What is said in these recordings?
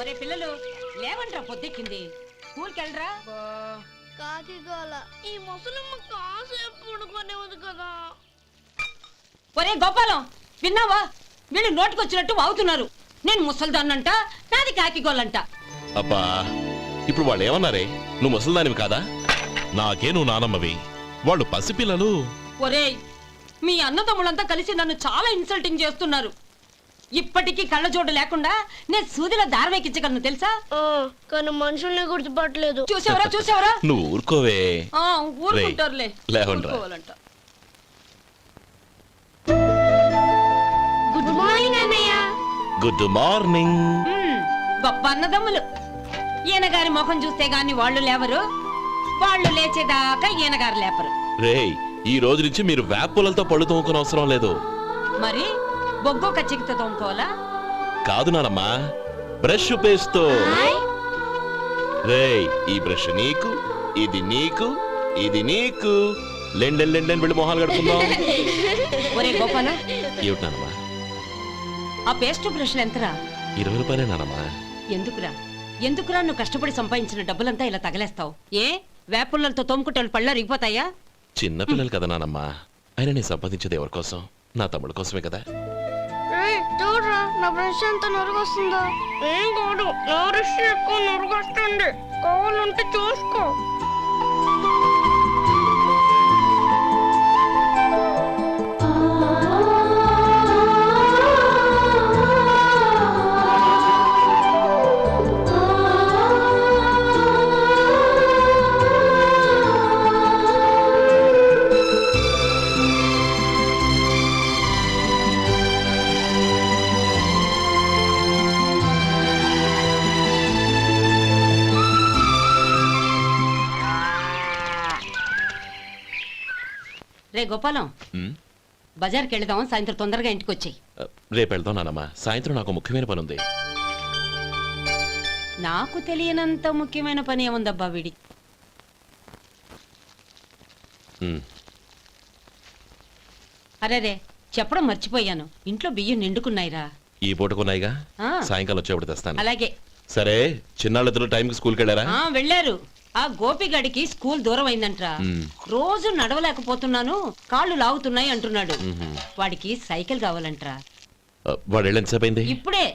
ఒరే పిల్లలు లేవంట్రా, పొద్దెక్కింది. స్కూల్కి వెళ్ళరా. కాకి గోల ఈ ముసలమ్మ కాసేపు పడుకోనేవద్దు కదా. ఒరే గోపాలం, విన్నావా? వీళ్ళు నోటికొచ్చినట్టు వాగుతున్నారు. నేను ముసల్దాన్నంట, నాది కాకిగోలంట. అబ్బా, ఇప్పుడు వాళ్ళు ఏమన్నారే? నువ్వు ముసల్దానివి కాదా? నాకే నువ్వు నానమ్మవి, వాళ్ళు పసిపిల్లలు. ఒరేయ్, మీ అన్నదమ్ములంతా కలిసి నన్ను చాలా ఇన్సల్టింగ్ చేస్తున్నారు. ఇప్పటికీ కళ్ళజోడు లేకుండా నేను సూదిలో దారం ఎక్కించగలను తెలుసా? కానీ మనుషుల్ని గుర్తుపట్టలేదు. చూసావరా? నువ్వు ఊరుకోవే. ఊరుకుంటారులే. లేవండ్రా. గుడ్ మార్నింగ్ అన్నయ్య. Good morning. గొప్ప అన్నదమ్ములు. ఈయనగారి ముఖం చూస్తే గాని వాళ్ళు లేవరు, వాళ్ళు లేచేదాకా ఈయనగారు లేపరు. రేయ్, ఈ రోజు నుంచి మీరు వేపులతో పళ్ళు తోముకునే అవసరం లేదు. మరి బొగ్గో కచ్చికితో తోముకోవాలా? కాదు నానమ్మా, బ్రష్ పేస్తో. రేయ్, ఈ బ్రష్ నీకు, ఇది నీకు, ఇది నీకు. లెండెన్ వెళ్ళి మొహాలు కడుకుందాం. ఒరే గోపాల, ఏమిటి నానమ్మా? ఆ పేస్ట్ బ్రష్ ఎంతరా? 20 రూపాయలే నానమ్మా. ఎందుకురా నువ్వు కష్టపడి సంపాదించిన డబ్బులంతా ఇలా తగలేస్తావు? ఏ వేపుల్లలతో తోముకుంటే పళ్ళ రిగిపోతాయా? చిన్న పిల్లలు కదా నానమ్మా. అయినా నేను సంపాదించేది ఎవరి కోసం? నా తమ్ముడు కోసమే కదా. చూడరా, నా బ్రష్ ఎంత నొరుగొస్తుందో. ఏం కాదు, నా బ్రష్ ఎక్కువ నొరుగొస్తుంది. కావాలంటే చూసుకో. రే గోపాలం, బజార్కి వెళదాం. సాయంత్రం తొందరగా ఇంటికి వచ్చాయి. రేపు వెళ్దాం నానమ్మా. సాయంత్రం నాకు ముఖ్యమైన పని ఉంది. నాకు తెలియనంత ముఖ్యమైన పని ఏముందబ్బా వీడి. అరేరే, చెప్పడం మర్చిపోయాను. ఇంట్లో బియ్యం నిండుకున్నాయిరా. ఈ పూటకున్నాయిగా, సాయంకాలం వచ్చేప్పుడు తెస్తాను. అలాగే. సరే, చిన్నాళ్ళిద్దరు టైంకి స్కూల్కి వెళ్ళారా? వెళ్ళారు. ఆ గోపిగడికి స్కూల్ దూరం అయిందంట్రా. రోజు నడవలేకపోతున్నాను, కాళ్ళు లాగుతున్నాయి అంటున్నాడు. వాడికి సైకిల్ కావాలంట్రా. వాడు వెళ్ళి ఎంతసేపు అయింది? ఇప్పుడే.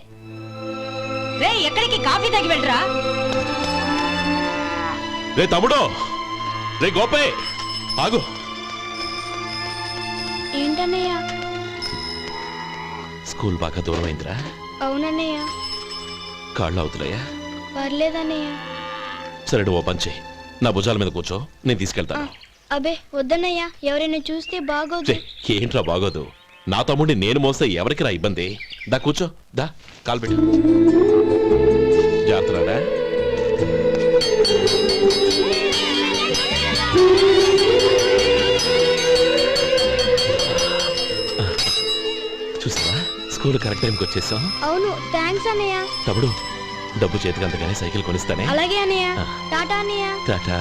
రే, ఎక్కడికి? కాఫీ తాగి వెళ్ళరా. రే తమ్ముడు, రే గోపే, ఆగు. ఏంటన్నయ్య? స్కూల్ బాగా దూరం అయిందిరా. అవునన్నయ్య. కాళ్ళు అవుతున్నాయా? పర్లేదన్నయ్య. సరే, ఓ పని చెయ్యి, నా భుజాల మీద కూర్చో, నేను తీసుకెళ్తాను. అబే వద్దన్నయ్య, ఎవరైనా చూస్తే బాగోదు. ఏంట్రా బాగోదు? నా తమ్ముడిని నేను మోస్తే ఎవరికి రా ఇబ్బంది? దా కూర్చో, దా కాలు పెట్టు. జాగ్రత్తరా. చూసావా, స్కూల్ కరెక్ట్ టైంకి వచ్చేసాం. అవును, థ్యాంక్స్ అన్నయ్య. తమ్ముడు, డబ్బు చేతికి అంతగానే సైకిల్ కొనిస్తానే. అలాగే అన్నయ్య. టాటా అన్నయ్య. టాటా.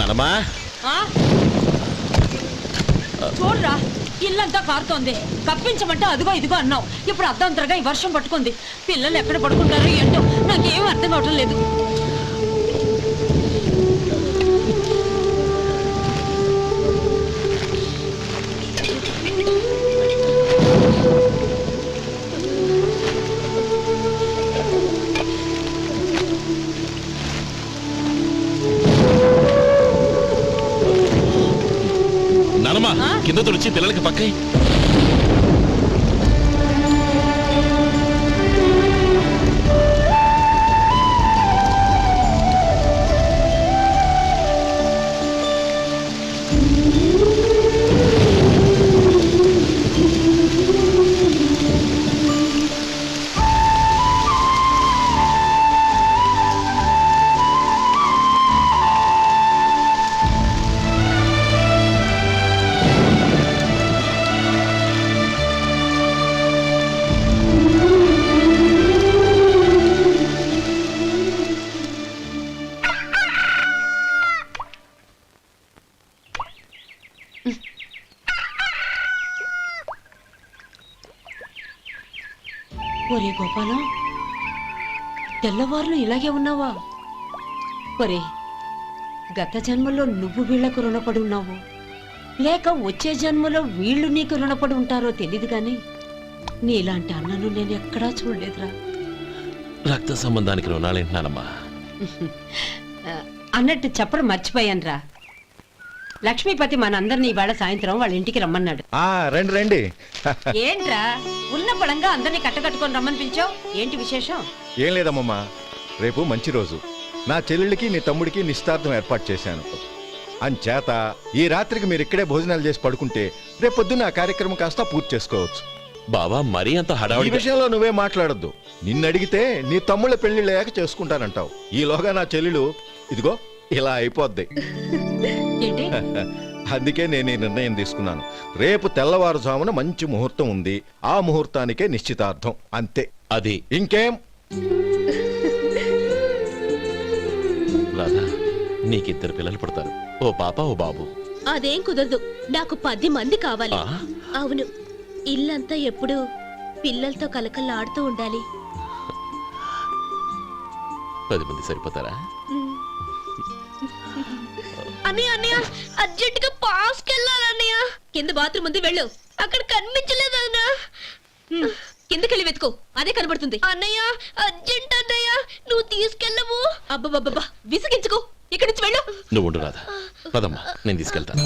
నానమ్మా, చూడరా, ఇల్లంతా కారుతోంది. కప్పించమంటే అదిగో ఇదిగో అన్నావు. ఇప్పుడు అర్ధంతరగా ఈ వర్షం పట్టుకుంది. పిల్లలు ఎక్కడ పడుకుంటారో ఏంటో నాకేం అర్థం కావటం లేదు. నానమ్మా, కింద తుడిచి పిల్లలకి పక్కై. ఒరే గోపాలం, తెల్లవారులు ఇలాగే ఉన్నావా? ఒరే, గత జన్మలో నువ్వు వీళ్లకు రుణపడి ఉన్నావు, లేక వచ్చే జన్మలో వీళ్ళు నీకు రుణపడి ఉంటారో తెలీదు గాని నీలాంటి అన్నను నేను ఎక్కడా చూడలేదురా. రక్త సంబంధానికి రుణాలేంటున్నానమ్మా. అన్నట్టు చెప్పడం మర్చిపోయానురా. లక్ష్మీపతి మనందరినీ ఇవాళ సాయంత్రం వాళ్ళ ఇంటికి రమ్మన్నాడు. రండి రండి. ఏంట్రా ఉన్న బలంగా అందరినీ కట్టకట్టుకొని రమ్మని పిలిచావు? ఏంటి విశేషం? ఏం లేదమ్మమ్మా, రేపు మంచి రోజు. నా చెల్లెళ్ళకి నీ తమ్ముడికి నిశ్చితార్థం ఏర్పాటు చేశాను. అంచేత ఈ రాత్రికి మీరు ఇక్కడే భోజనాలు చేసి పడుకుంటే రేపొద్దున ఆ కార్యక్రమం కాస్త పూర్తి చేసుకోవచ్చు. బావా, మరీ అంత ఈ హడావిడి విషయంలో నువ్వే మాట్లాడొద్దు. నిన్ను అడిగితే నీ తమ్ముళ్ళ పెళ్లిళ్ళయ్యాక చేసుకుంటానంటావు. ఈలోగా నా చెల్లెలు ఇదిగో ఇలా అయిపోద్ది. ఏంటి? అందుకే నేను ఈ నిర్ణయం తీసుకున్నాను. రేపు తెల్లవారుజామున మంచి ముహూర్తం ఉంది. ఆ ముహూర్తానికే నిశ్చితార్థం, అంతే. అది ఇంకేం? రాధా, నీకిద్దరు పిల్లలు పుడతారు, ఓ పాప ఓ బాబు. అదేం కుదరదు, నాకు 10 మంది కావాలి. ఆ? అవును, ఇల్లంతా ఎప్పుడు పిల్లలతో కలకల్లాడుతూ ఉండాలి. 10 మంది సరిపోతారా? అన్నయ్య అన్నయ్య, అర్జెంట్ గా పాస్కి వెళ్ళాలన్నయ్య. కింద బాత్రూమ్ ఉంది, వెళ్ళు. అక్కడ కనిపించలేదు అన్న. కిందకెళ్ళి వెతుకో, అదే కనబడుతుంది. అన్నయ్య అర్జెంట్ అన్నయ్య, నువ్వు తీసుకెళ్ళవు. అబ్బబ్బబ్బా, విసిగించుకో, ఇక్కడి నుంచి వెళ్ళు. నువ్వు ఉండు రాధా, పదమ్మా, నేను తీసుకెళ్తాను.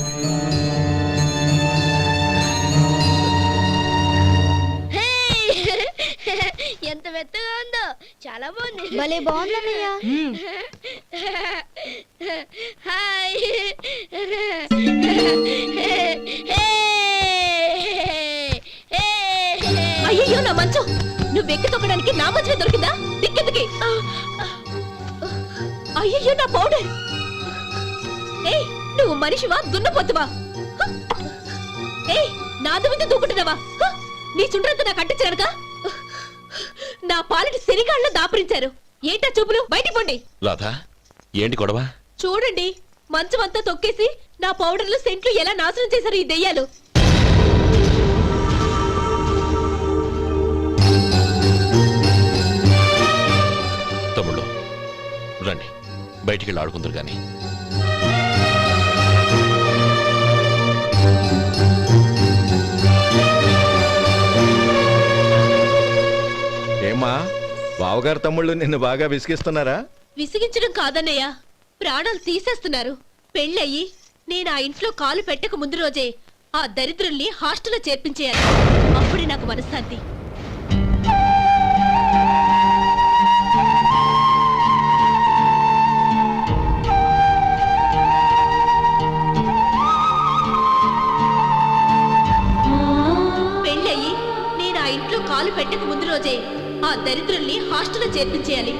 ఎంత మెత్తగా ఉందో, చాలా బాగుంది. భలే బాగుంది అన్నయ్య. హాయ్. అయ్యో, నా మంచం నువ్వు ఎక్కి తొక్కడానికి నా మంచమే దొరికిందా? దిక్కెందుకి? అయ్యో, నా పౌడర్. ఏయ్, నువ్వు మనిషివా దున్నపోతువా? ఏయ్, నాది మీద దూకుంటున్నావా? నీ చుండ్రంతా నాకు అంటించారుగా. నా పాలిటి శనిగాళ్ళ దాపరించారు. ఏంటా చూపులు? బయటికి పోండి. రాధా, ఏంటి గొడవ? చూడండి, మంచం అంతా తొక్కేసి నా పౌడర్లు సెంట్లు ఎలా నాశనం చేశారు ఈ దెయ్యాలు. తమ్ముళ్ళు రండి, బయటికి వెళ్ళి ఆడుకుందరు గాని. ఏమ్మా, బావగారు తమ్ముళ్ళు నిన్ను బాగా విసిగిస్తున్నారా? విసిగించడం కాదన్నయ్య, ప్రాణాలు తీసేస్తున్నారు. పెళ్ళయి నేను ఆ ఇంట్లో కాలు పెట్టక ముందు రోజే ఆ దరిద్రుల్ని హాస్టల్లో చేర్పించేయాలి. అప్పుడే నాకు మనశ్శాంతి. పెళ్ళయి నేను ఆ ఇంట్లో కాలు పెట్టక ముందు రోజే ఆ దరిద్రుల్ని హాస్టల్లో చేర్పించేయాలి.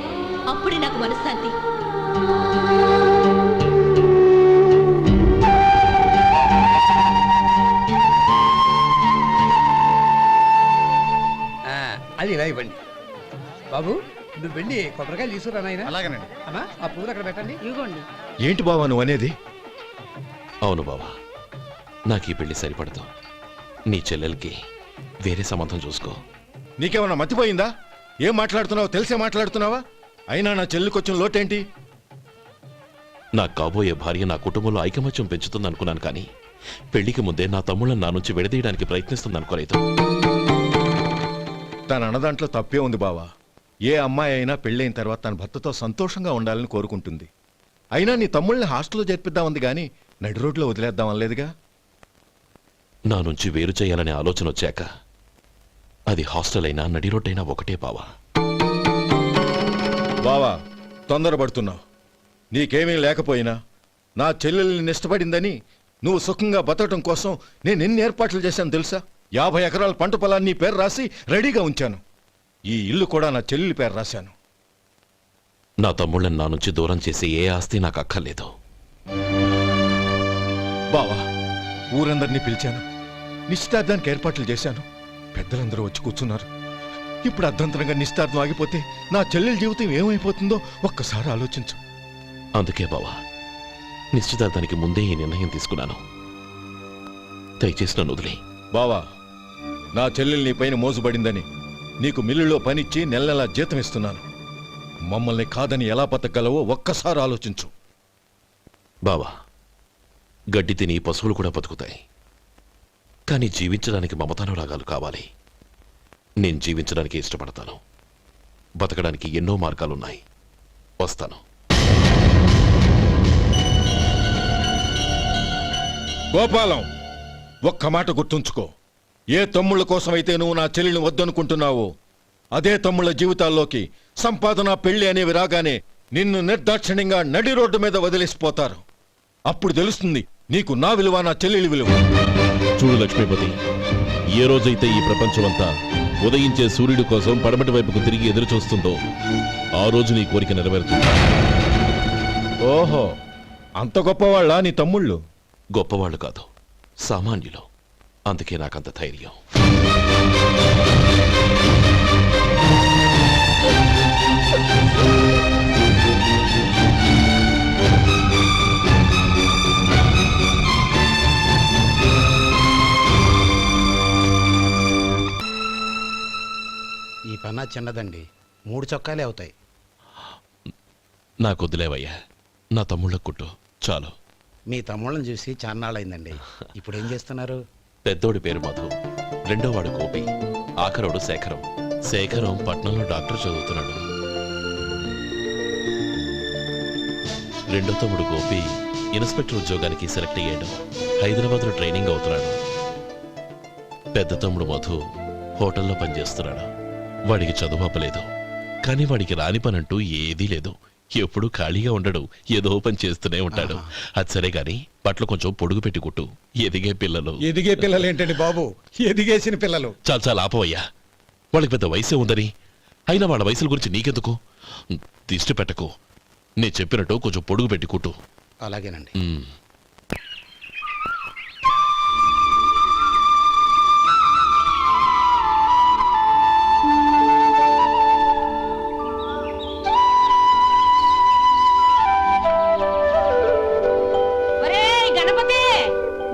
అప్పుడే నాకు మనశ్శాంతి. అది ఇలా ఇవ్వండి బాబు. నువ్వు వెళ్ళి కొబ్బరికాయలు తీసుకురా నాయనా. అలాగేనండి. అమ్మా, ఆ పూలు అక్కడ పెట్టండి. ఇవ్వండి. ఏంటి బావా నువ్వు అనేది? అవును బావా, నాకు ఈ పెళ్లి సరిపడదు. నీ చెల్లెలకి వేరే సంబంధం చూసుకో. నీకేమన్నా మతిపోయిందా? ఏం మాట్లాడుతున్నావు తెలిసే మాట్లాడుతున్నావా? అయినా నా చెల్లికొచ్చిన లోటేంటి? నా కాబోయే భార్య నా కుటుంబంలో ఐకమత్యం పెంచుతుంది అనుకున్నాను, కానీ పెళ్లికి ముందే నా తమ్ముళ్ళని నా నుంచి విడదీయడానికి ప్రయత్నిస్తుంది అనుకోలేదు. తన అన్నదాంట్లో తప్పే ఉంది బావా. ఏ అమ్మాయి అయినా పెళ్ళైన తర్వాత తన భర్తతో సంతోషంగా ఉండాలని కోరుకుంటుంది. అయినా నీ తమ్ముళ్ళని హాస్టల్లో చేర్పిద్దామంది కానీ నడి రోడ్లో వదిలేద్దాం అనలేదుగా. నా నుంచి వేరు చేయాలనే ఆలోచన వచ్చాక అది హాస్టల్ అయినా నడి రోడ్డైనా ఒకటే బావా. బావా, తొందరపడుతున్నావు. నీకేమీ లేకపోయినా నా చెల్లెల్ని ఇష్టపడిందని నువ్వు సుఖంగా బతకడం కోసం నేను ఎన్ని ఏర్పాట్లు చేశాను తెలుసా? 50 ఎకరాల పంట పొలాన్ని నీ పేరు రాసి రెడీగా ఉంచాను. ఈ ఇల్లు కూడా నా చెల్లెలి పేరు రాశాను. నా తమ్ముళ్ళని నా నుంచి దూరం చేసే ఏ ఆస్తి నాకు అక్కర్లేదు. బావా, ఊరందరినీ పిలిచాను, నిశ్చితార్థానికి ఏర్పాట్లు చేశాను. పెద్దలందరూ వచ్చి కూర్చున్నారు. ఇప్పుడు అర్ధంతరంగా నిశ్చితార్థం ఆగిపోతే నా చెల్లెల జీవితం ఏమైపోతుందో ఒక్కసారి ఆలోచించు. అందుకే బావా, నిశ్చితార్థానికి ముందే ఈ నిర్ణయం తీసుకున్నాను. దయచేసి నన్ను వదిలే. బావా, నా చెల్లెలు నీ పైన మోసుబడిందని నీకు మిల్లులో పనిచ్చి నెల నెలా జీతం ఇస్తున్నాను. మమ్మల్ని కాదని ఎలా బతకగలవో ఒక్కసారి ఆలోచించు. బావా, గడ్డి తిని పశువులు కూడా బతుకుతాయి. కానీ జీవించడానికి మమతానురాగాలు కావాలి. నేను జీవించడానికి ఇష్టపడతాను. బతకడానికి ఎన్నో మార్గాలున్నాయి. వస్తాను. గోపాలం, ఒక్క మాట గుర్తుంచుకో. ఏ తమ్ముళ్ళ కోసమైతే నువ్వు నా చెల్లిని వద్దనుకుంటున్నావో అదే తమ్ముళ్ళ జీవితాల్లోకి సంపాదన, పెళ్లి అనేవి రాగానే నిన్ను నిర్దాక్షిణ్యంగా నడి రోడ్డు మీద వదిలేసిపోతారు. అప్పుడు తెలుస్తుంది నీకు నా విలువ, నా చెల్లెలి విలువ. చూడు లక్ష్మీపతి, ఏ రోజైతే ఈ ప్రపంచమంతా ఉదయించే సూర్యుడి కోసం పడమటి వైపుకు తిరిగి ఎదురు చూస్తుందో ఆ రోజు నీ కోరిక నెరవేరుతుంది. ఓహో, అంత గొప్పవాళ్ళ నీ తమ్ముళ్ళు? గొప్పవాళ్ళు కాదు, సామాన్యులు. అందుకే నాకంత ధైర్యం. ఈ పన్నా చిన్నదండి, 3 చొక్కాలే అవుతాయి. నాకు వదిలేవయ్యా, నా తమ్ముళ్ళ కుట్టు చాలు. మీ తమ్ముళ్ళని చూసి చాన్నాళ్ళైందండి. ఇప్పుడు ఏం చేస్తున్నారు? పెద్దోడి పేరు మధు, రెండోవాడు గోపి, ఆఖరోడు శేఖరం. శేఖరం పట్నంలో డాక్టర్ చదువుతున్నాడు. రెండో తమ్ముడు గోపి ఇన్స్పెక్టర్ ఉద్యోగానికి సెలెక్ట్ అయ్యాడు. హైదరాబాద్లో ట్రైనింగ్ అవుతున్నాడు. పెద్ద తమ్ముడు మధు హోటల్లో పనిచేస్తున్నాడు. వాడికి చదువు అప్పలేదు, కానీ వాడికి రాని పనంటూ ఏదీ లేదు. ఎప్పుడూ ఖాళీగా ఉండడు, ఏదో పని చేస్తూనే ఉంటాడు. అది సరే గాని బట్టలు కొంచెం పొడుగు పెట్టి కుట్టు. ఎదిగే పిల్లలు. ఎదిగే పిల్లలు ఏంటండి బాబు, ఎదిగేసిన పిల్లలు. చాలా చాలా ఆపవయ్యా, వాళ్ళకి పెద్ద వయసే ఉందని. అయినా వాళ్ళ వయసుల గురించి నీకెందుకు? దిష్టి పెట్టకు. నేను చెప్పినట్టు కొంచెం పొడుగు పెట్టి కుట్టు. అలాగేనండి. ఒరేయ్ గణపతి,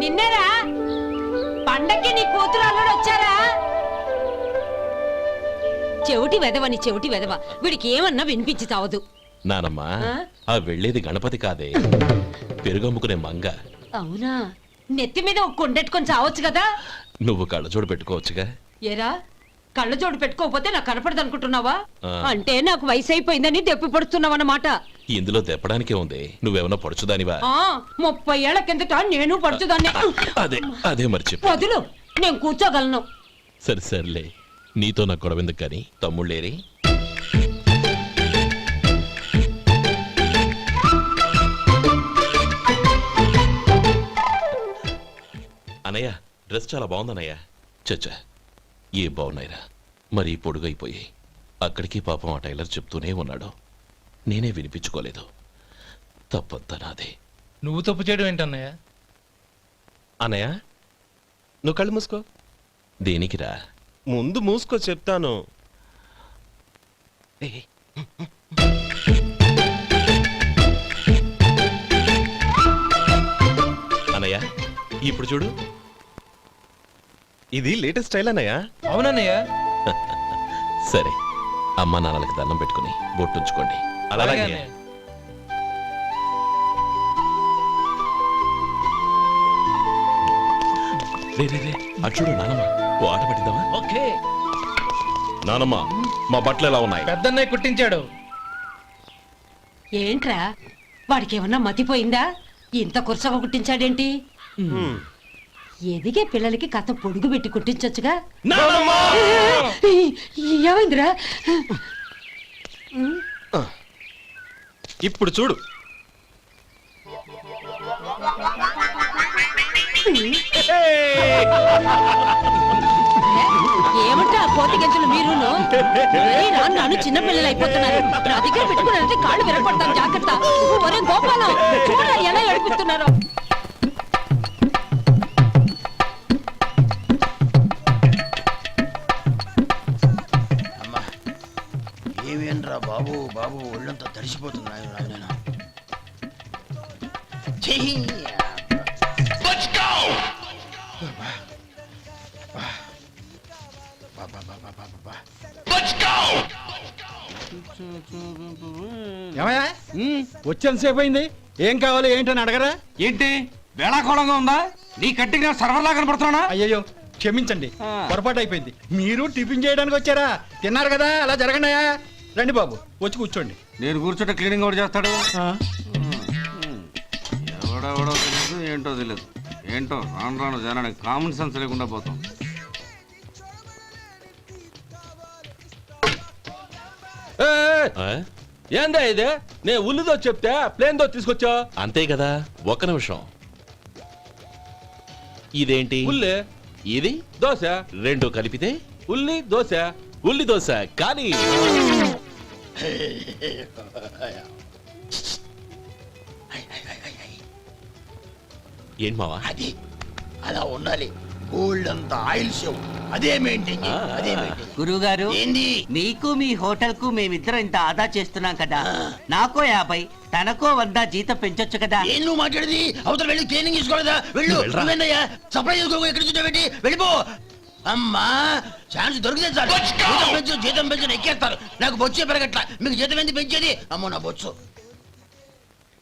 నిన్నేరా? పండక్కి నీ కూతురు అల్లుడు వచ్చారా? చెవిటి వెదవని చెవిటి వెదవ, వీడికి ఏమన్నా వినిపించి చావదు. నానమ్మా, ఆ వెళ్ళేది గణపతి కాదే, పెరుగమ్ముకునే మంగ. అవునా? నెత్తి మీద ఒక కొండెట్టుకొని చావచ్చు కదా. నువ్వు కళ్ళజోడు పెట్టుకోవచ్చుగా. ఏరా, కళ్ళజోడు పెట్టుకోకపోతే నాకు కనపడదు అనుకుంటున్నావా? ఆ. అంటే నాకు వయసు అయిపోయిందని దెప్పి పడుతున్నావన్నమాట. ఇందులో దెప్పడానికే ఉంది. నువ్వేమన్నా పడుచుదానివా? 30 ఏళ్ల కిందట నేను పడుచుదాన్ని. అదే అదే మరి చెప్పు. వదులు, నేను కూర్చోగలను. సరే సర్లే, నీతో నాకు గొడవెందుకు కానీ. తమ్ముళ్ళేరి? అనయ్య, డ్రెస్ చాలా బాగుందన్నయ్య. చచ్చా, ఏ బాగున్నాయిరా, మరీ పొడుగైపోయి. అక్కడికి పాపం ఆ టైలర్ చెప్తూనే ఉన్నాడు, నేనే వినిపించుకోలేదు. తప్పంతా నాదే. నువ్వు తప్పు చేయడం ఏంటన్నయ్య? అన్నయ్య, నువ్వు కళ్ళు మూసుకో. దేనికిరా? ముందు మూసుకో చెప్తాను. అనయ్య, ఇప్పుడు చూడు. ఇది లేటెస్ట్ స్టైల్ అన్నయ్య. అవునన్నయ్య. సరే, అమ్మా నాన్నలకి దండం పెట్టుకుని బొట్టుంచుకోండి. అలాగే అలాగే. అన్నయ్య. రే రే రే, అటు చూడు నానమ్మ, ఓ ఆట పట్టిద్దామా? ఓకే. నానమ్మ, మా బట్టలు ఎలా ఉన్నాయి? పెద్దన్నయ్య కుట్టించాడు. ఏంట్రా, వాడికి ఏమన్నా మతిపోయిందా? ఇంత కురసగా కుట్టించాడేంటి? ఎదిగే పిల్లలకి కథ పొడుగు పెట్టి కుట్టించొచ్చుగా. ఏమైందిరా? ఇప్పుడు చూడు. ఏమంటా కోతి గంజలు మీరును? నన్ను చిన్న పిల్లలు అయిపోతున్నారు. నా దగ్గర పెట్టుకున్నారంటే కాళ్ళు విరగొడతాను, జాగ్రత్త. ఒరే గోపాలం, చూడరా ఎలా ఏడిపిస్తున్నారో. ఏమేంట్రా బాబు, బాబు ఒళ్ళంతా తడిసిపోతున్నాయి. ఏమయ్యా వచ్చేంతసేపు అయింది, ఏం కావాలి ఏంటని అడగరా? ఏంటి వేళాకోళంగా ఉందా? నీ కట్టిన సర్వర్ లాగా కనపడుతున్నా? అయ్యయ్యో క్షమించండి, పొరపాటు అయిపోయింది. మీరు టిఫిన్ చేయడానికి వచ్చారా? తిన్నారు కదా, అలా జరగండియా. రండి బాబు, వచ్చి కూర్చోండి. నేను కూర్చుంటే క్లీనింగ్ కూడా చేస్తాడు. ఎవడెవడో తెలియదు, ఏంటో తెలియదు. ఏంటో రాను రాను జనానికి కామన్ సెన్స్ లేకుండా పోతాం. ఆ? ఏందా ఇదే? నేను ఉల్లిదో చెప్తే ప్లేన్ దో తీసుకొచ్చా. అంతే కదా, ఒక్క నిమిషం. ఇదేంటి? ఉల్లి ఇది దోశ, రెండు కలిపితే ఉల్లి దోశ. ఉల్లి దోశ. కానీ ఏంటి మావా? అది అలా ఉండాలి. గోల్డ్ అంత ఆయిల్ షో అదే మెయింటైన్ చేయి, అదే మెయింటైన్. గురువుగారు, ఏంది? మీకు మీ హోటల్ కు మేమిద్దరం ఇంత ఆదా చేస్తున్నాం కదా, నాకో 50 తనకో 100 జీతం పెంచొచ్చు కదా. ఏం నువ్వు మాట్లాడేది? అవతల వెళ్ళి ట్రైనింగ్ తీసుకోలేదా? వెళ్ళు. నువ్వేందయ్యా సప్లై చేసుకో, ఎక్కడ చూసావేంటి? వెళ్ళిపో. అమ్మా ఛాన్స్ దొరికితే చాలు. జీతం పెంచు ఎక్కేస్తారు. నాకు బొచ్చే పెరగట్ల. మీకు జీతం ఎందుకు పెంచేది? అమ్మో నా బొచ్చు.